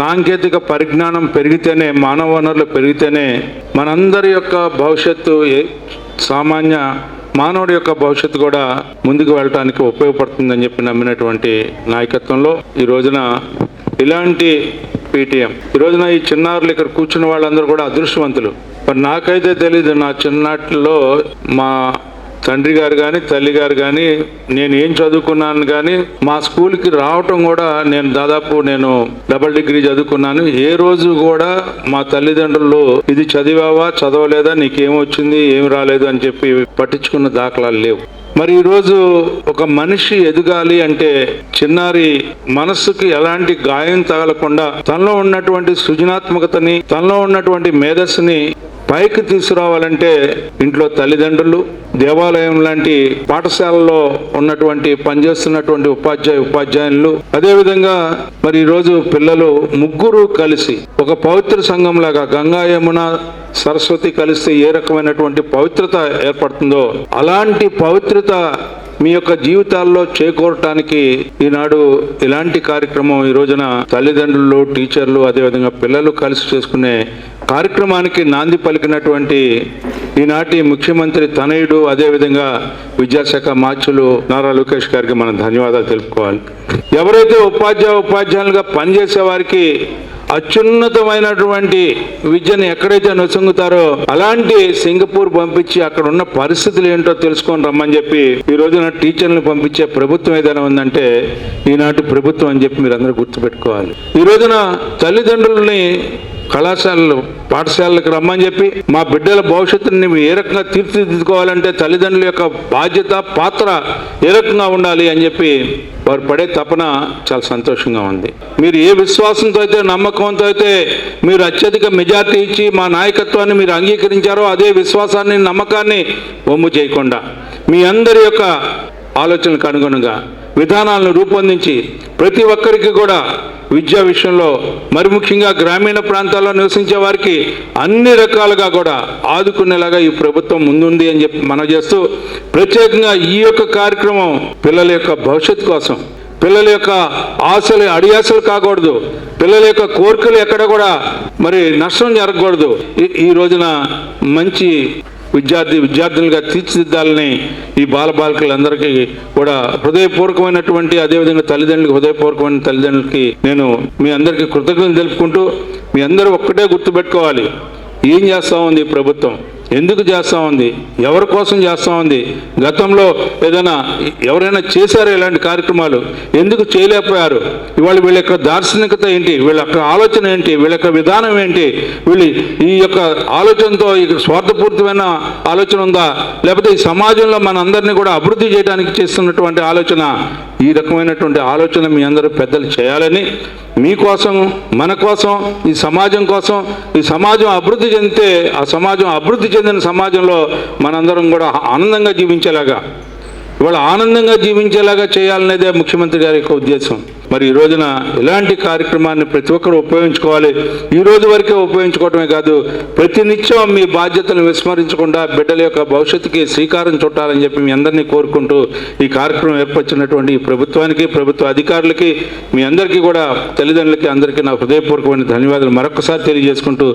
సాంకేతిక పరిజ్ఞానం పెరిగితేనే, మానవ వనరులు పెరిగితేనే మనందరి యొక్క భవిష్యత్తు, సామాన్య మానవుడి యొక్క భవిష్యత్తు కూడా ముందుకు వెళ్ళటానికి ఉపయోగపడుతుందని చెప్పి నమ్మినటువంటి నాయకత్వంలో ఈ రోజున ఇలాంటి పీటీఎం, ఈ రోజున ఈ చిన్నారులు ఇక్కడ కూర్చున్న వాళ్ళందరూ కూడా అదృష్టవంతులు. మరి నాకైతే తెలీదు, నా చిన్నట్లో మా తండ్రి గారు కానీ తల్లి గారు కానీ నేను ఏం చదువుకున్నాను కానీ మా స్కూల్కి రావటం కూడా నేను డబుల్ డిగ్రీ చదువుకున్నాను. ఏ రోజు కూడా మా తల్లిదండ్రులు ఇది చదివావా చదవలేదా, నీకేమొచ్చింది ఏమి రాలేదు అని చెప్పి పట్టించుకున్న దాఖలాలు లేవు. మరి ఈరోజు ఒక మనిషి ఎదగాలి అంటే చిన్నారి మనస్సుకి ఎలాంటి గాయం తగలకుండా తనలో ఉన్నటువంటి సృజనాత్మకతని, తనలో ఉన్నటువంటి మేధస్సుని పైకి తీసుకురావాలంటే ఇంట్లో తల్లిదండ్రులు, దేవాలయం లాంటి పాఠశాలలో ఉన్నటువంటి పనిచేస్తున్నటువంటి ఉపాధ్యాయులు, అదేవిధంగా మరి ఈరోజు పిల్లలు ముగ్గురు కలిసి ఒక పవిత్ర సంఘం లాగా గంగా యమున సరస్వతి కలిస్తే ఏ రకమైనటువంటి పవిత్రత ఏర్పడుతుందో అలాంటి పవిత్రత మీ యొక్క జీవితాల్లో చేకూరటానికి ఈనాడు ఇలాంటి కార్యక్రమం ఈ రోజున తల్లిదండ్రులు, టీచర్లు, అదేవిధంగా పిల్లలు కలిసి చేసుకునే కార్యక్రమానికి నాంది పలికినటువంటి ఈనాటి ముఖ్యమంత్రి తనయుడు, అదేవిధంగా విద్యాశాఖ మార్చులు నారా లోకేష్ గారికి మనం ధన్యవాదాలు తెలుపుకోవాలి. ఎవరైతే ఉపాధ్యాయులుగా పనిచేసే వారికి అత్యున్నతమైనటువంటి విద్యను ఎక్కడైతే నొసంగుతారో అలాంటి సింగపూర్ పంపించి అక్కడ ఉన్న పరిస్థితులు ఏంటో తెలుసుకొని రమ్మని చెప్పి ఈ రోజున టీచర్లను పంపించే ప్రభుత్వం ఏదైనా ఉందంటే ఈనాటి ప్రభుత్వం అని చెప్పి మీరు అందరూ గుర్తుపెట్టుకోవాలి. ఈ రోజున తల్లిదండ్రులని కళాశాలలు, పాఠశాలలకు రమ్మని చెప్పి మా బిడ్డల భవిష్యత్తుని ఏ రకంగా తీర్చిదిద్దుకోవాలంటే తల్లిదండ్రుల యొక్క బాధ్యత, పాత్ర ఏ రకంగా ఉండాలి అని చెప్పి వారు పడే తపన చాలా సంతోషంగా ఉంది. మీరు ఏ విశ్వాసంతో అయితే, నమ్మకంతో అయితే మీరు అత్యధిక మెజార్టీ ఇచ్చి మా నాయకత్వాన్ని మీరు అంగీకరించారో అదే విశ్వాసాన్ని, నమ్మకాన్ని వమ్ము చేయకుండా మీ అందరి యొక్క ఆలోచనలకు అనుగుణంగా విధానాలను రూపొందించి ప్రతి ఒక్కరికి కూడా విద్యా విషయంలో, మరి ముఖ్యంగా గ్రామీణ ప్రాంతాల్లో నివసించే వారికి అన్ని రకాలుగా కూడా ఆదుకునేలాగా ఈ ప్రభుత్వం ముందుంది అని చెప్పి మనం చేస్తూ, ప్రత్యేకంగా ఈ యొక్క కార్యక్రమం పిల్లల యొక్క భవిష్యత్తు కోసం, పిల్లల యొక్క ఆశలు అడియాసలు కాకూడదు, పిల్లల యొక్క కోరికలు ఎక్కడ కూడా మరి నష్టం జరగకూడదు. ఈ రోజున మంచి విద్యార్థులుగా తీర్చిదిద్దాలని ఈ బాలబాలికలందరికీ కూడా హృదయపూర్వకమైనటువంటి, అదేవిధంగా హృదయపూర్వకమైన తల్లిదండ్రులకి నేను మీ అందరికీ కృతజ్ఞతలు తెలుపుకుంటూ, మీ అందరూ ఒక్కటే గుర్తుపెట్టుకోవాలి, ఏం చేస్తూ ఉంది ఈ ప్రభుత్వం, ఎందుకు చేస్తూ ఉంది, ఎవరి కోసం చేస్తూ ఉంది, గతంలో ఎవరైనా చేశారో ఇలాంటి కార్యక్రమాలు, ఎందుకు చేయలేకపోయారు, ఇవాళ వీళ్ళ యొక్క దార్శనికత ఏంటి, వీళ్ళ యొక్క ఆలోచన ఏంటి, వీళ్ళ యొక్క విధానం ఏంటి, వీళ్ళు ఈ యొక్క ఆలోచనతో ఈ స్వార్థపూరితమైన ఆలోచన ఉందా, లేకపోతే ఈ సమాజంలో మనందరినీ కూడా అభివృద్ధి చేయడానికి చేస్తున్నటువంటి ఆలోచన, ఈ రకమైనటువంటి ఆలోచన మీ అందరూ పెద్దలు చేయాలని, మీకోసం, మన కోసం, ఈ సమాజం కోసం, ఈ సమాజం అభివృద్ధి చెందితే ఆ సమాజం అభివృద్ధి చెందిన సమాజంలో మనందరం కూడా ఆనందంగా జీవించేలాగా, ఇవాళ ఆనందంగా జీవించేలాగా చేయాలనేదే ముఖ్యమంత్రి గారి యొక్క ఉద్దేశం. మరి ఈ రోజున ఇలాంటి కార్యక్రమాన్ని ప్రతి ఒక్కరు ఉపయోగించుకోవాలి. ఈ రోజు వరకే ఉపయోగించుకోవటమే కాదు, ప్రతినిత్యం మీ బాధ్యతలను విస్మరించకుండా బిడ్డల యొక్క భవిష్యత్తుకి శ్రీకారం చుట్టాలని చెప్పి మీ అందరినీ కోరుకుంటూ ఈ కార్యక్రమం ఏర్పరిచినటువంటి ఈ ప్రభుత్వానికి, ప్రభుత్వ అధికారులకి, మీ అందరికీ కూడా తల్లిదండ్రులకి అందరికీ నా హృదయపూర్వకమైన ధన్యవాదాలు మరొకసారి తెలియజేసుకుంటూ